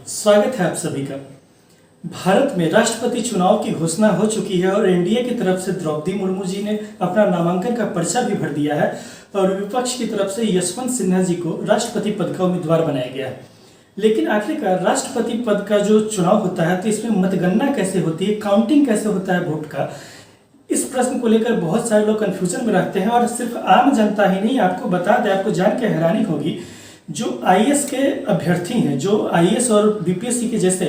स्वागत है आप सभी का। भारत में राष्ट्रपति चुनाव की घोषणा हो चुकी है और एनडीए की तरफ से द्रौपदी मुर्मू जी ने अपना नामांकन का पर्चा भी भर दिया है और विपक्ष की तरफ से यशवंत सिन्हा जी को राष्ट्रपति पद का उम्मीदवार बनाया गया है। लेकिन आखिरकार राष्ट्रपति पद का जो चुनाव होता है तो इसमें मतगणना कैसे होती है, काउंटिंग कैसे होता है वोट का, इस प्रश्न को लेकर बहुत सारे लोग कंफ्यूजन में रहते हैं। और सिर्फ आम जनता ही नहीं, आपको बता दें, आपको जान के हैरानी होगी, जो आईएएस के अभ्यर्थी हैं, जो आईएएस और बीपीएससी के जैसे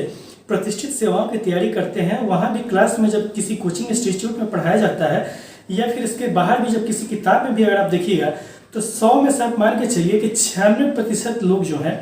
प्रतिष्ठित सेवाओं की तैयारी करते हैं, वहाँ भी क्लास में जब किसी कोचिंग इंस्टीट्यूट में पढ़ाया जाता है या फिर इसके बाहर भी जब किसी किताब में भी अगर आप देखिएगा तो 100 में से आप मान के चलिए कि 96% लोग जो हैं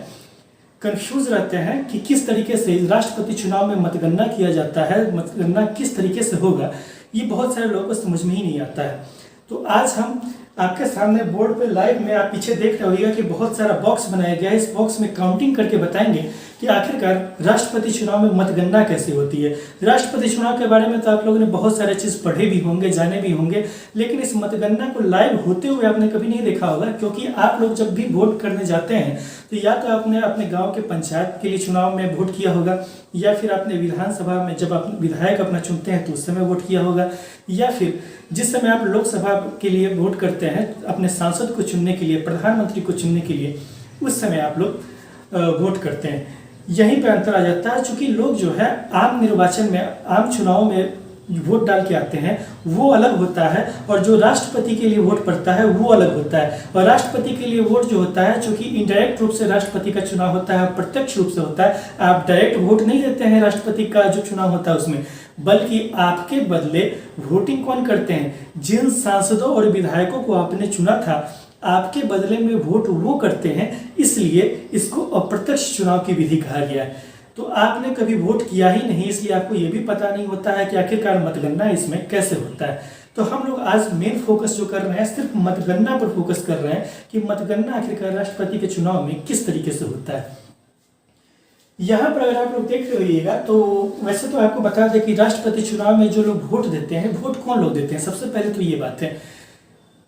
कंफ्यूज रहते हैं कि किस तरीके से राष्ट्रपति चुनाव में मतगणना किया जाता है, मतगणना किस तरीके से होगा, ये बहुत सारे लोगों को समझ में ही नहीं आता है। तो आज हम आपके सामने बोर्ड पे लाइव में आप पीछे देख रहे होगा कि बहुत सारा बॉक्स बनाया गया है। इस बॉक्स में काउंटिंग करके बताएंगे कि आखिरकार राष्ट्रपति चुनाव में मतगणना कैसे होती है। राष्ट्रपति चुनाव के बारे में तो आप लोगों ने बहुत सारे चीज़ पढ़े भी होंगे, जाने भी होंगे, लेकिन इस मतगणना को लाइव होते हुए आपने कभी नहीं देखा होगा, क्योंकि आप लोग जब भी वोट करने जाते हैं तो या तो आपने अपने गाँव के पंचायत के लिए चुनाव में वोट किया होगा, या फिर आपने विधानसभा में जब आप विधायक अपना चुनते हैं तो उस समय वोट किया होगा, या फिर जिस समय आप लोकसभा के लिए वोट करते हैं अपने सांसद को चुनने के लिए, प्रधानमंत्री को चुनने के लिए, उस समय आप लोग वोट करते हैं। यहीं पे अंतर आ जाता है, चूंकि लोग जो है आम निर्वाचन में, आम चुनाव में वोट डाल के आते हैं वो अलग होता है, और जो राष्ट्रपति के लिए वोट पड़ता है वो अलग होता है। और राष्ट्रपति के लिए वोट जो होता है, चूंकि इनडायरेक्ट रूप से राष्ट्रपति का चुनाव होता है, प्रत्यक्ष रूप से होता है, आप डायरेक्ट वोट नहीं देते हैं राष्ट्रपति का जो चुनाव होता है उसमें, बल्कि आपके बदले वोटिंग कौन करते हैं, जिन सांसदों और विधायकों को आपने चुना था आपके बदले में वोट वो करते हैं, इसलिए इसको अप्रत्यक्ष चुनाव की विधि कहा गया है। तो आपने कभी वोट किया ही नहीं, इसलिए आपको ये भी पता नहीं होता है कि आखिरकार मतगणना इसमें कैसे होता है। तो हम लोग आज मेन फोकस जो कर रहे हैं सिर्फ मतगणना पर फोकस कर रहे हैं कि मतगणना आखिरकार राष्ट्रपति के चुनाव में किस तरीके से होता है। यहाँ पर अगर आप लोग देख रहे होइएगा तो वैसे तो आपको बता दें कि राष्ट्रपति चुनाव में जो लोग वोट देते हैं, वोट कौन लोग देते हैं। सबसे पहले तो ये बात है,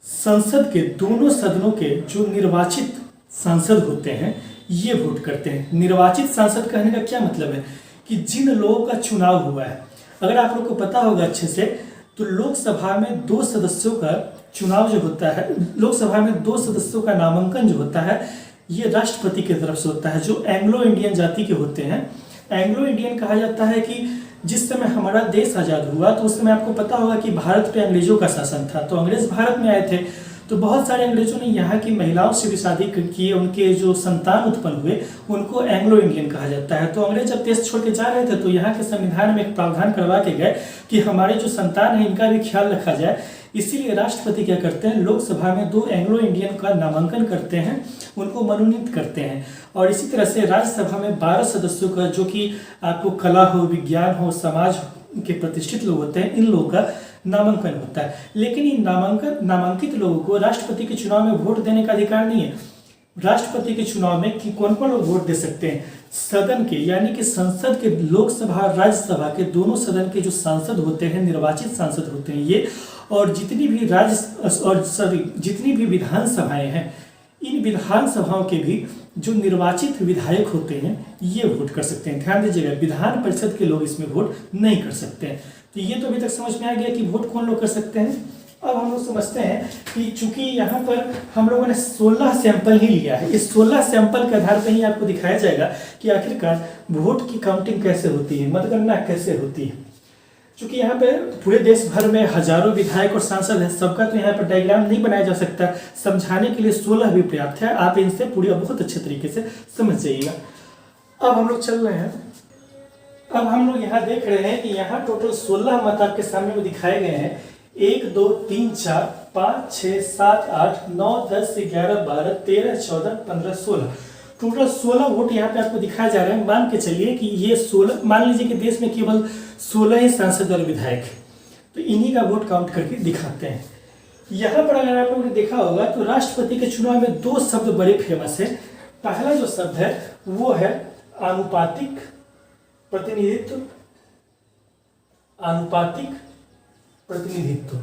संसद के दोनों सदनों के जो निर्वाचित सांसद होते हैं ये वोट करते हैं। निर्वाचित सांसद कहने का क्या मतलब है कि जिन लोगों का चुनाव हुआ है, अगर आप लोग को पता होगा अच्छे से तो लोकसभा में 2 सदस्यों का चुनाव जो होता है, लोकसभा में 2 सदस्यों का नामांकन जो होता है ये राष्ट्रपति की तरफ से होता है, जो एंग्लो इंडियन जाति के होते हैं। एंग्लो इंडियन कहा जाता है कि जिस समय हमारा देश आज़ाद हुआ तो उस समय आपको पता होगा कि भारत पे अंग्रेजों का शासन था, तो अंग्रेज भारत में आए थे, तो बहुत सारे अंग्रेजों ने यहाँ की महिलाओं से भी शादी की, उनके जो संतान उत्पन्न हुए उनको एंग्लो इंडियन कहा जाता है। तो अंग्रेज जब देश छोड़ के जा रहे थे तो यहाँ के संविधान में एक प्रावधान करवा के गए कि हमारे जो संतान है इनका भी ख्याल रखा जाए। इसीलिए राष्ट्रपति क्या करते हैं, लोकसभा में 2 एंग्लो इंडियन का नामांकन करते हैं, उनको मनोनीत करते हैं। और इसी तरह से राज्यसभा में 12 सदस्यों का, जो कि आपको कला हो, विज्ञान हो, समाज के प्रतिष्ठित लोग होते हैं, इन लोगों का नामांकन होता है। लेकिन इन नामांकित लोगों को राष्ट्रपति के चुनाव में वोट देने का अधिकार नहीं है। राष्ट्रपति के चुनाव में कि कौन कौन लोग वोट दे सकते हैं, सदन के, यानी कि संसद के, लोकसभा और राज्यसभा के दोनों सदन के जो सांसद होते हैं, निर्वाचित सांसद होते हैं ये, और जितनी भी विधानसभाएं हैं, इन विधानसभाओं के भी जो निर्वाचित विधायक होते हैं ये वोट कर सकते हैं। ध्यान दीजिएगा, विधान परिषद के लोग इसमें वोट नहीं कर सकते हैं। तो ये तो अभी तक समझ में आ गया कि वोट कौन लोग कर सकते हैं। अब हम लोग समझते हैं कि चूंकि यहाँ पर हम लोगों ने 16 सैंपल ही लिया है, इस 16 सैंपल के आधार पर ही आपको दिखाया जाएगा कि आखिरकार वोट की काउंटिंग कैसे होती है, मतगणना कैसे होती है। चूंकि यहाँ पे पूरे देश भर में हजारों विधायक और सांसद हैं, सबका तो यहाँ पर डायग्राम नहीं बनाया जा सकता, समझाने के लिए 16 भी पर्याप्त है। आप इनसे पूरी बहुत अच्छे तरीके से समझ जाइएगा। अब हम लोग चल रहे हैं, अब हम लोग यहाँ देख रहे हैं कि यहाँ टोटल 16 मत आपके सामने में दिखाए गए हैं। 1 2 3 4 5 6 7 8 9 10 11 12 13 14 15 16, टोटल 16 वोट यहाँ पे आपको दिखाया जा रहा है। मान के चलिए कि ये 16, मान लीजिए कि देश में केवल 16 ही सांसद और विधायक, तो इन्हीं का वोट काउंट करके दिखाते हैं। यहाँ पर अगर आप लोगों ने देखा होगा तो राष्ट्रपति के चुनाव में 2 शब्द बड़े फेमस है। पहला जो शब्द है वो है आनुपातिक प्रतिनिधित्व, आनुपातिक प्रतिनिधित्व,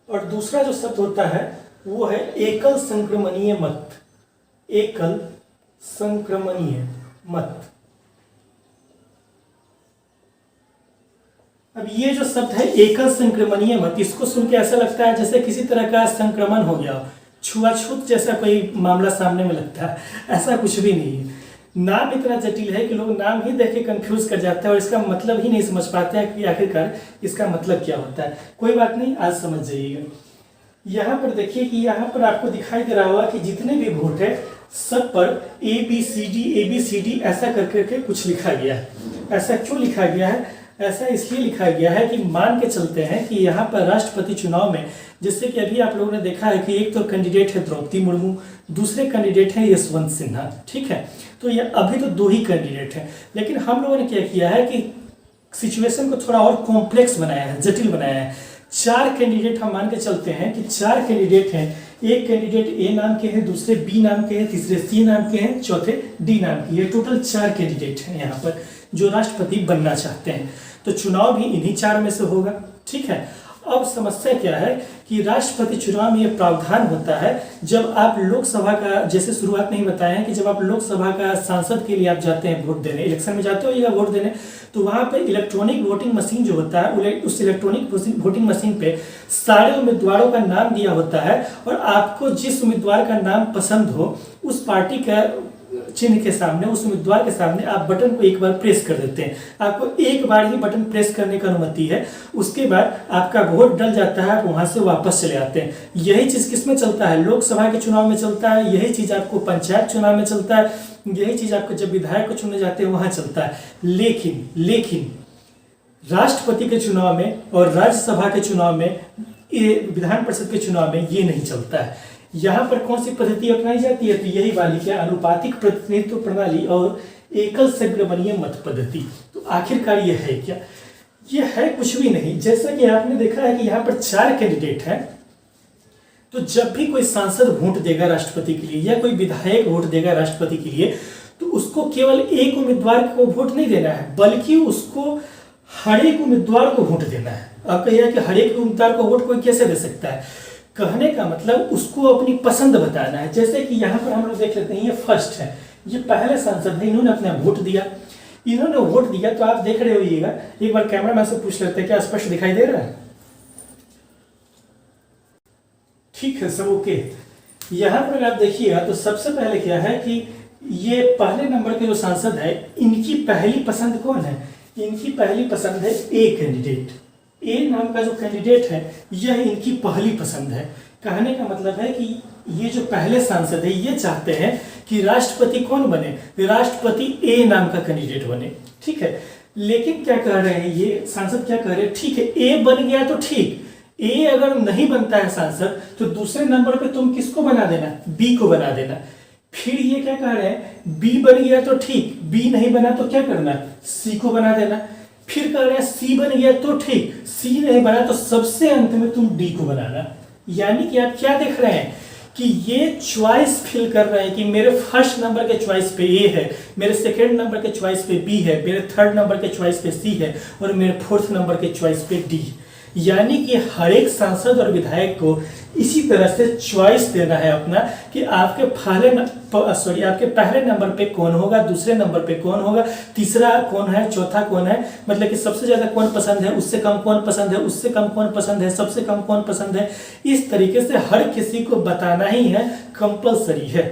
और दूसरा जो शब्द होता है वो है एकल संक्रमणीय मत। एकल संक्रमणीय मत। अब ये जो शब्द है एकल संक्रमणीय मत, इसको सुन के ऐसा लगता है जैसे किसी तरह का संक्रमण हो गया, छुआछूत जैसा कोई मामला सामने में लगता है। ऐसा कुछ भी नहीं है। नाम इतना जटिल है कि लोग नाम ही देख के कंफ्यूज कर जाते हैं और इसका मतलब ही नहीं समझ पाते हैं कि आखिरकार इसका मतलब क्या होता है। कोई बात नहीं, आज समझ जाइएगा। यहाँ पर देखिए कि यहाँ पर आपको दिखाई दे रहा होगा कि जितने भी वोट है सब पर ABCD ऐसा करके कुछ लिखा गया है। ऐसा क्यों लिखा गया है? ऐसा इसलिए लिखा गया है कि मान के चलते हैं कि यहाँ पर राष्ट्रपति चुनाव में, जैसे कि अभी आप लोगों ने देखा है कि एक तो कैंडिडेट है द्रौपदी मुर्मू, दूसरे कैंडिडेट है यशवंत सिन्हा, ठीक है। तो ये अभी तो 2 ही कैंडिडेट हैं, लेकिन हम लोगों ने क्या किया है कि सिचुएशन को थोड़ा और कॉम्प्लेक्स बनाया है, जटिल बनाया है। 4 कैंडिडेट हम मान के चलते हैं कि 4 कैंडिडेट हैं। एक कैंडिडेट ए नाम के हैं, दूसरे बी नाम के हैं, तीसरे सी नाम के हैं, चौथे डी नाम के। ये टोटल 4 कैंडिडेट हैं यहाँ पर जो राष्ट्रपति बनना चाहते हैं। तो चुनाव भी इन्हीं 4 में से होगा, ठीक है। अब समस्या क्या है कि राष्ट्रपति चुनाव में यह प्रावधान होता है जब आप लोकसभा का, जैसे शुरुआत में ही बताया है कि जब आप लोकसभा का सांसद के लिए आप जाते हैं वोट देने, इलेक्शन में जाते हो या वोट देने, तो वहाँ पे इलेक्ट्रॉनिक वोटिंग मशीन जो होता है, उस इलेक्ट्रॉनिक वोटिंग मशीन पे सारे उम्मीदवारों का नाम दिया होता है और आपको जिस उम्मीदवार का नाम पसंद हो उस पार्टी का चिन्ह के सामने, उस उम्मीदवार के सामने आप बटन को एक बार प्रेस कर देते हैं। आपको एक बार ही बटन प्रेस करने की अनुमति है, उसके बाद आपका वोट डल जाता है, आप वहां से वापस चले आते हैं। यही चीज किस में चलता है? लोकसभा के चुनाव में चलता है। यही चीज आपको पंचायत चुनाव में चलता है। यही चीज आपको जब विधायक को चुने जाते हैं वहां चलता है। लेकिन राष्ट्रपति के चुनाव में और राज्यसभा के चुनाव में, विधान परिषद के चुनाव में ये नहीं चलता है। यहाँ पर कौन सी पद्धति अपनाई जाती है? तो यही वाली क्या, अनुपातिक प्रतिनिधित्व प्रणाली और एकल संक्रमणीय मत पद्धति। तो आखिरकार ये है क्या? ये है कुछ भी नहीं। जैसा कि आपने देखा है कि यहाँ पर 4 कैंडिडेट हैं, तो जब भी कोई सांसद वोट देगा राष्ट्रपति के लिए या कोई विधायक वोट देगा राष्ट्रपति के लिए, तो उसको केवल एक उम्मीदवार को वोट नहीं देना है, बल्कि उसको हर एक उम्मीदवार को वोट देना है। आप कहिए कि हर एक उम्मीदवार को वोट कोई कैसे दे सकता है? कहने का मतलब उसको अपनी पसंद बताना है। जैसे कि यहाँ पर हम लोग देख लेते हैं, ये फर्स्ट है, ये पहले सांसद है, इन्होंने अपना वोट दिया। इन्होंने वोट दिया तो आप देख रहे होइएगा, एक बार कैमरा मैन से पूछ लेते हैं क्या स्पष्ट दिखाई दे रहा है? ठीक है, सब ओके। यहाँ पर आप देखिएगा तो सबसे पहले क्या है कि ये पहले नंबर के जो सांसद है, इनकी पहली पसंद कौन है? इनकी पहली पसंद है ए कैंडिडेट। ए नाम का जो कैंडिडेट है यह इनकी पहली पसंद है। कहने का मतलब है कि ये जो पहले सांसद है ये चाहते हैं कि राष्ट्रपति कौन बने? राष्ट्रपति ए नाम का कैंडिडेट बने, ठीक है। लेकिन क्या कह रहे हैं ये सांसद, क्या कह रहे हैं? ठीक है, ए बन गया तो ठीक, ए अगर नहीं बनता है सांसद तो दूसरे नंबर पे तुम किसको बना देना? बी को बना देना। फिर ये क्या कह रहे हैं? बी बन गया तो ठीक, बी नहीं बना तो क्या करना? सी को बना देना। फिर कह रहे हैं सी बन गया तो ठीक, सी नहीं बना तो सबसे अंत में तुम डी को बनाना। यानी कि आप क्या देख रहे हैं कि ये चॉइस फिल कर रहे हैं कि मेरे फर्स्ट नंबर के चॉइस पे ए है, मेरे सेकंड नंबर के चॉइस पे बी है, मेरे थर्ड नंबर के चॉइस पे सी है और मेरे फोर्थ नंबर के चॉइस पे डी। यानी कि हर एक सांसद और विधायक को इसी तरह से चॉइस देना है अपना कि आपके आपके पहले नंबर पे कौन होगा, दूसरे नंबर पे कौन होगा, तीसरा कौन है, चौथा कौन है, मतलब कि सबसे ज्यादा कौन पसंद है, उससे कम कौन पसंद है, उससे कम कौन पसंद है, सबसे कम कौन पसंद है। इस तरीके से हर किसी को बताना ही है, कंपलसरी है।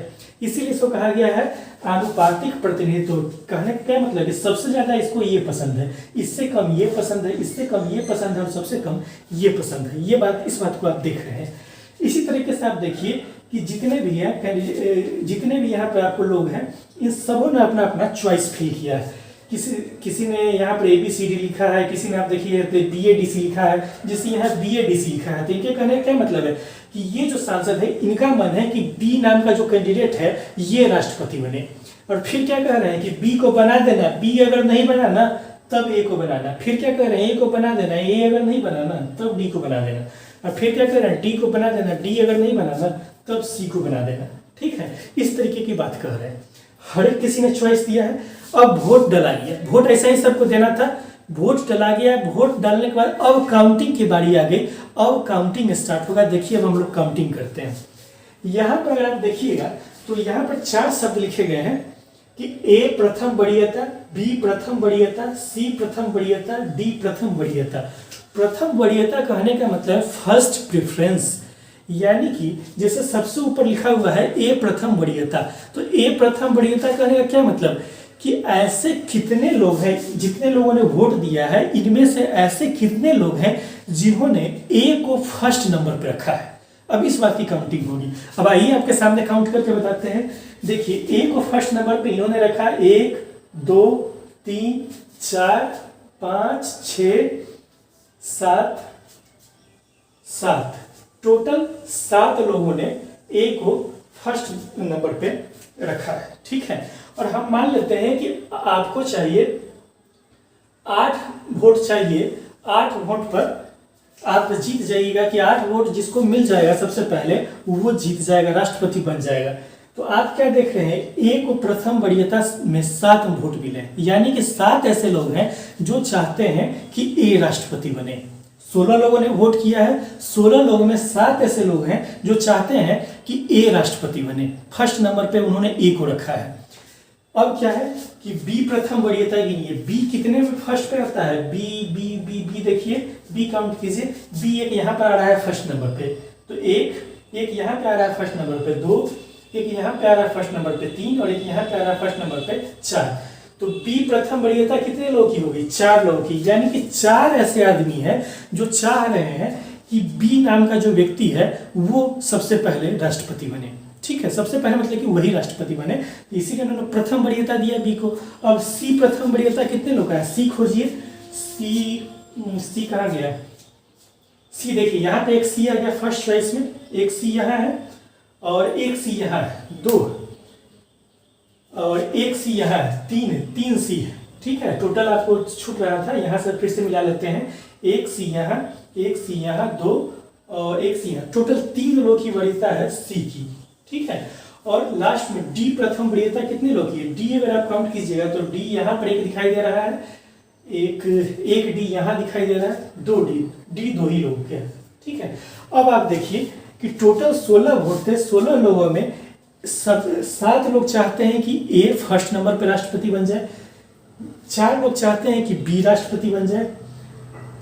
इसीलिए इसको कहा गया है आनुपातिक प्रतिनिधित्व। कहने का क्या मतलब है? सबसे ज्यादा इसको ये पसंद है, इससे कम ये पसंद है, इससे कम ये पसंद है और सबसे कम ये पसंद है। ये बात, इस बात को आप देख रहे हैं। इसी तरीके से आप देखिए कि जितने भी हैं, जितने भी यहाँ पे आपको लोग हैं, इन सबों ने अपना अपना चॉइस फिल किया है। किसी ने यहाँ पर ABCD लिखा है, किसी ने आप देखिए BADC लिखा है, जिससे यहाँ BADC लिखा है। तो इनके कहने का क्या मतलब है कि ये जो सांसद है इनका मन है कि बी नाम का जो कैंडिडेट है ये राष्ट्रपति बने। और फिर क्या कह रहे हैं कि बी को बना देना, बी अगर नहीं बनाना तब ए को बनाना। फिर क्या कह रहे हैं? ए को बना देना, ए अगर नहीं बनाना तब डी को बना देना। और फिर क्या कह रहे हैं? डी को बना देना, डी अगर नहीं बनाना तब सी को बना देना। ठीक है, इस तरीके की बात कह रहे हैं। हर एक किसी ने चॉइस दिया है। अब वोट डला गया, वोट ऐसा ही सबको देना था, वोट डला गया। वोट डालने के बाद अब काउंटिंग की बारी आ गई। अब काउंटिंग स्टार्ट होगा। देखिए अब हम लोग काउंटिंग करते हैं। यहाँ पर अगर आप देखिएगा तो यहाँ पर 4 शब्द लिखे गए हैं कि ए प्रथम वरीयता, बी प्रथम वरीयता, सी प्रथम वरीयता, डी प्रथम वरीयता। प्रथम वरीयता कहने का मतलब फर्स्ट प्रेफरेंस, यानी कि जैसे सबसे ऊपर लिखा हुआ है ए प्रथम वरीयता, तो ए प्रथम वरीयता कहने का क्या मतलब कि ऐसे कितने लोग हैं, जितने लोगों ने वोट दिया है इनमें से ऐसे कितने लोग हैं जिन्होंने ए को फर्स्ट नंबर पर रखा है। अब इस बात की काउंटिंग होगी। अब आइए आपके सामने काउंट करके बताते हैं। देखिए ए को फर्स्ट नंबर पे इन्होंने रखा 1 2 3 4 5 6 7 7, टोटल 7 लोगों ने ए को फर्स्ट नंबर पे रखा है। ठीक है, और हम मान लेते हैं कि आपको चाहिए 8 वोट चाहिए। 8 वोट पर आप जीत जाइएगा कि 8 वोट जिसको मिल जाएगा सबसे पहले वो जीत जाएगा, राष्ट्रपति बन जाएगा। तो आप क्या देख रहे हैं, ए को प्रथम वरीयता में 7 वोट मिले, यानी कि 7 ऐसे लोग हैं जो चाहते हैं कि ए राष्ट्रपति बने। 16 लोगों ने वोट किया है, 16 लोगों में 7 ऐसे लोग हैं जो चाहते हैं कि ए राष्ट्रपति बने। फर्स्ट नंबर पे उन्होंने ए को रखा है। अब क्या है कि बी प्रथम वरीयता गिनिए, बी कितने में फर्स्ट पे आता है, बी बी बी बी देखिए, बी काउंट कीजिए, बी एक यहाँ पर आ रहा है फर्स्ट नंबर पे, तो एक यहाँ पे आ रहा है फर्स्ट नंबर पे, 2 एक यहाँ पे आ रहा है फर्स्ट नंबर पे, 3 और एक यहाँ पे आ रहा है फर्स्ट नंबर पे 4। तो बी प्रथम वरीयता कितने लोग की होगी, 4 लोग की, यानी कि 4 ऐसे आदमी हैं जो चाह रहे हैं कि बी नाम का जो व्यक्ति है वो सबसे पहले राष्ट्रपति बने। ठीक है, सबसे पहले मतलब कि वही राष्ट्रपति बने, इसीलिए उन्होंने प्रथम वरीयता दिया बी को। अब सी प्रथम वरीयता कितने लोग का है, सी खोजिए, सी कहाँ गया, सी देखिए यहाँ पे एक सी आ गया फर्स्ट चॉइस में, एक सी यहाँ है और एक सी यहाँ है 2 और एक सी यहाँ है 3 सी है। ठीक है, टोटल आपको छूट रहा था, यहाँ से फिर से मिला लेते हैं, एक सी यहाँ, एक सी यहाँ, 2 और एक सी यहाँ, टोटल 3 लोग की वरीयता है सी की। ठीक है, और लास्ट में डी प्रथम वरीयता कितने लोग की है, डी अगर आप काउंट कीजिएगा तो डी यहाँ पर एक दिखाई दे रहा है, एक डी यहाँ दिखाई दे रहा है, 2 डी 2 ही लोग के। ठीक है, अब आप देखिए कि टोटल 16 वोट थे, 16 लोगों में 7 लोग चाहते हैं कि ए फर्स्ट नंबर पर राष्ट्रपति बन जाए, 4 लोग चाहते हैं कि बी राष्ट्रपति बन जाए,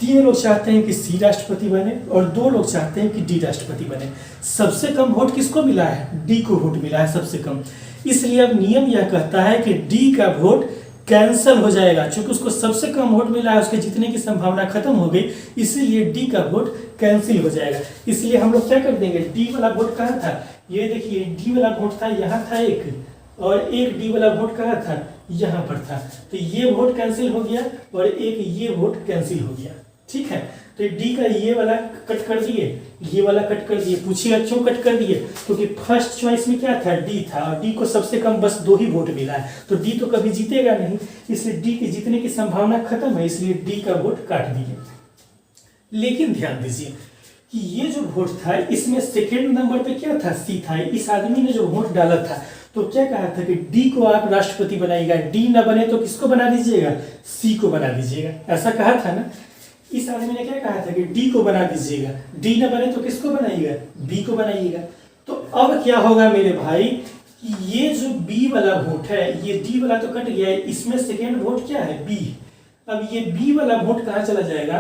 3 लोग चाहते हैं कि सी राष्ट्रपति बने और 2 लोग चाहते हैं कि डी राष्ट्रपति बने। सबसे कम वोट किसको मिला है, डी को वोट मिला है सबसे कम। इसलिए अब नियम यह कहता है कि डी का वोट कैंसिल हो जाएगा, क्योंकि उसको सबसे कम वोट मिला है, उसके जीतने की संभावना खत्म हो गई, इसीलिए डी का वोट कैंसिल हो जाएगा। इसलिए हम लोग क्या कर देंगे, डी वाला वोट कहाँ था, ये देखिए डी वाला वोट था यहाँ था एक, और एक डी वाला वोट कहाँ था, यहाँ पर था, तो ये वोट कैंसिल हो गया और एक ये वोट कैंसिल हो गया। ठीक है, तो डी का ये वाला कट कर दिए, ये वाला कट कर दिए। पूछिएगा क्यों कट कर दिए, क्योंकि फर्स्ट चॉइस में क्या था, डी था, और डी को सबसे कम बस 2 ही वोट मिला है, तो डी तो कभी जीतेगा नहीं, इसलिए डी के जीतने की संभावना खत्म है, इसलिए डी का वोट काट दिए। लेकिन ध्यान दीजिए कि ये जो वोट था इसमें सेकेंड नंबर पे क्या था, सी था। इस आदमी ने जो वोट डाला था तो क्या कहा था कि डी को आप राष्ट्रपति बनाइएगा, डी ना बने तो किसको बना दीजिएगा, सी को बना दीजिएगा, ऐसा कहा था ना। इस आदमी ने क्या कहा था कि डी को बना दीजिएगा, डी ना बने तो किसको बनाइएगा, बी को बनाइएगा। तो अब क्या होगा मेरे भाई कि ये जो बी वाला वोट है, ये डी वाला तो कट गया है, इसमें सेकेंड वोट क्या है, बी। अब ये बी वाला वोट कहाँ चला जाएगा,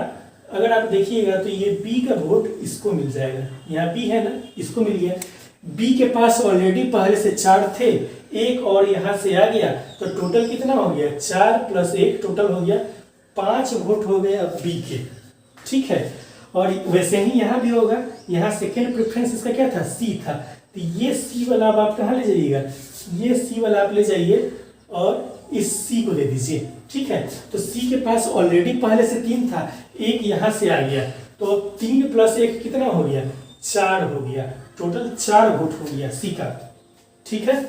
अगर आप देखिएगा तो ये बी का वोट इसको मिल जाएगा, यहाँ बी है ना, इसको मिल गया। बी के पास ऑलरेडी पहले से 4 थे, एक और यहाँ से आ गया, तो टोटल कितना हो गया, 4 + 1 टोटल हो गया 5 वोट हो गए अब बी के। ठीक है, और वैसे ही यहाँ भी होगा, यहाँ सेकेंड प्रेफरेंस इसका क्या था, सी था, तो ये सी वाला अब आप कहाँ ले जाइएगा, ये सी वाला आप ले जाइए और इस सी को दे दीजिए। ठीक है, तो सी के पास ऑलरेडी पहले से 3 था, एक यहाँ से आ गया, तो 3 + 1 कितना हो गया, 4 हो गया, टोटल 4 वोट हो गया सी का। ठीक है,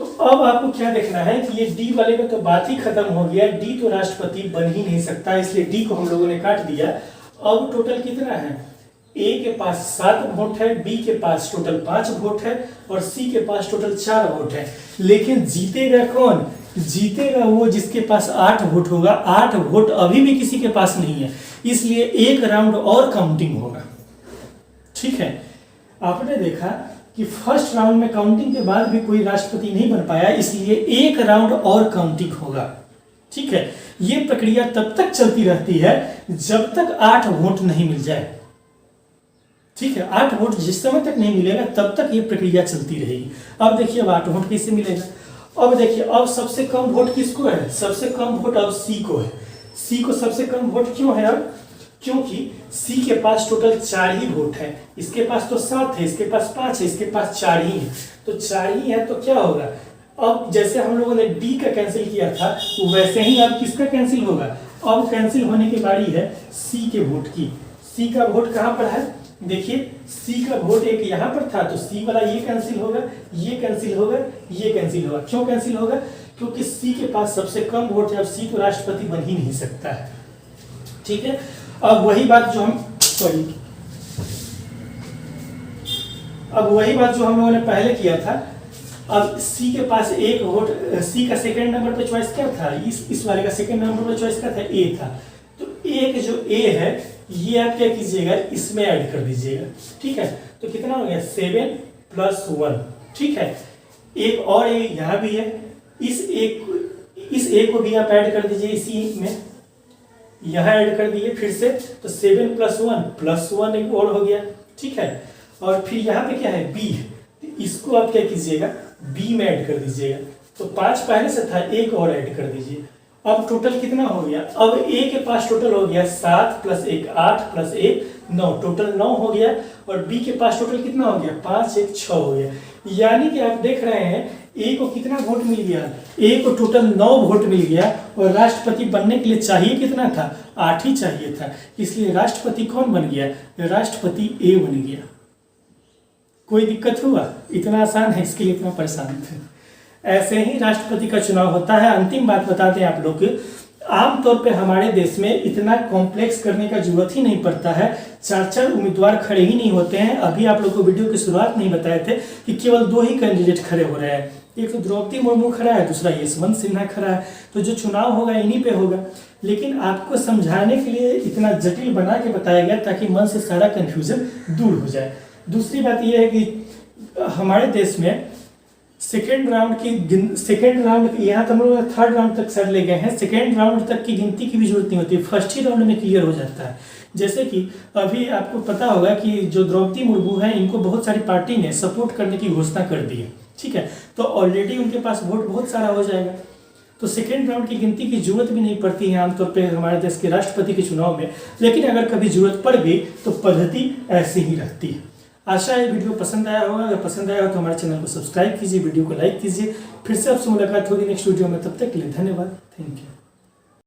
तो अब आपको क्या देखना है कि ये डी वाले में तो बात ही खत्म हो गया, डी तो राष्ट्रपति बन ही नहीं सकता, इसलिए डी को हम लोगों ने काट दिया। अब टोटल कितना है, ए के पास 7 वोट है, बी के पास टोटल 5 वोट है और सी के पास टोटल 4 वोट है। लेकिन जीतेगा कौन, जीतेगा वो जिसके पास 8 वोट होगा। 8 वोट अभी भी किसी के पास नहीं है, इसलिए एक राउंड और काउंटिंग होगा। ठीक है, आपने देखा कि फर्स्ट राउंड में काउंटिंग के बाद भी कोई राष्ट्रपति नहीं बन पाया, इसलिए एक राउंड और काउंटिंग होगा। ठीक है, ये प्रक्रिया तब तक चलती रहती है जब तक 8 वोट नहीं मिल जाए। ठीक है, 8 वोट जिस समय तक नहीं मिलेगा तब तक ये प्रक्रिया चलती रहेगी। अब देखिए अब 8 वोट कैसे मिलेगा। अब देखिए अब सबसे कम वोट किसको है, सबसे कम वोट अब सी को है। सी को सबसे कम वोट क्यों है अब, क्योंकि सी के पास टोटल 4 ही वोट है, इसके पास तो 7 है, इसके पास 5 है, इसके पास 4 ही है, तो 4 ही है। तो क्या होगा, अब जैसे हम लोगों ने डी का कैंसिल किया था वैसे ही अब किसका कैंसिल होगा, अब कैंसिल होने की बारी है सी के वोट की। सी का वोट कहाँ पर है, देखिए सी का वोट एक यहाँ पर था, तो सी वाला ये कैंसिल होगा, ये कैंसिल होगा, ये कैंसिल होगा। क्यों कैंसिल होगा, क्योंकि सी के पास सबसे कम वोट है, अब सी तो राष्ट्रपति बन ही नहीं सकता है। ठीक है, अब वही बात जो हम लोगों ने पहले किया था। अब सी के पास एक वोट, सी का सेकंड नंबर पे चॉइस क्या था, इस वाले का सेकंड नंबर पे चॉइस क्या था, ए था। तो एक जो ए है ये आप क्या कीजिएगा, इसमें ऐड कर दीजिएगा। ठीक है, तो कितना हो गया 7 + 1। ठीक है, एक और ए यहाँ भी है, इस ए को भी आप ऐड कर दीजिए इसी में, यहाँ ऐड कर दिए फिर से, तो 7 + 1 एक और हो गया। ठीक है, और फिर यहाँ पे क्या है बी, इसको आप क्या कीजिएगा बी में ऐड कर दीजिएगा। तो 5 पहले से था, एक और ऐड कर दीजिए। अब टोटल कितना हो गया, अब ए के पास टोटल हो गया 7 + 1 8 + 1 9, टोटल 9 हो गया। और बी के पास टोटल कितना हो गया 5 1 6 हो गया। यानी कि आप देख रहे हैं ए को कितना वोट मिल गया, ए को टोटल 9 वोट मिल गया। और राष्ट्रपति बनने के लिए चाहिए कितना था, 8 ही चाहिए था, इसलिए राष्ट्रपति कौन बन गया, राष्ट्रपति ए बन गया। कोई दिक्कत हुआ, इतना आसान है, इसके लिए इतना परेशान थे। ऐसे ही राष्ट्रपति का चुनाव होता है। अंतिम बात बताते हैं आप लोग को, आमतौर पे हमारे देश में इतना कॉम्प्लेक्स करने का जरूरत ही नहीं पड़ता है, 4 उम्मीदवार खड़े ही नहीं होते हैं। अभी आप लोग को वीडियो की शुरुआत नहीं बताए थे कि केवल 2 ही कैंडिडेट खड़े हो रहे हैं, एक तो द्रौपदी मुर्मू खड़ा है, दूसरा यशवंत सिन्हा खड़ा है। तो जो चुनाव होगा इन्हीं पे होगा, लेकिन आपको समझाने के लिए इतना जटिल बना के बताया गया ताकि मन से सारा कन्फ्यूजन दूर हो जाए। दूसरी बात यह है कि हमारे देश में सेकेंड राउंड यहाँ तो हम लोग 3rd राउंड तक सर ले गए हैं, सेकेंड राउंड तक की गिनती की भी जरूरत नहीं होती, फर्स्ट ही राउंड में क्लियर हो जाता है। जैसे कि अभी आपको पता होगा कि जो द्रौपदी मुर्मू है इनको बहुत सारी पार्टी ने सपोर्ट करने की घोषणा कर दी है। ठीक है, तो ऑलरेडी उनके पास वोट बहुत सारा हो जाएगा, तो सेकेंड राउंड की गिनती की जरूरत भी नहीं पड़ती है आमतौर पे हमारे देश के राष्ट्रपति के चुनाव में। लेकिन अगर कभी जरूरत पड़ गई तो पद्धति ऐसी ही रहती है। आशा है वीडियो पसंद आया होगा, अगर पसंद आया हो तो हमारे चैनल को सब्सक्राइब कीजिए, वीडियो को लाइक कीजिए। फिर से आपसे मुलाकात होगी नेक्स्ट वीडियो में, तब तक के लिए धन्यवाद, थैंक यू।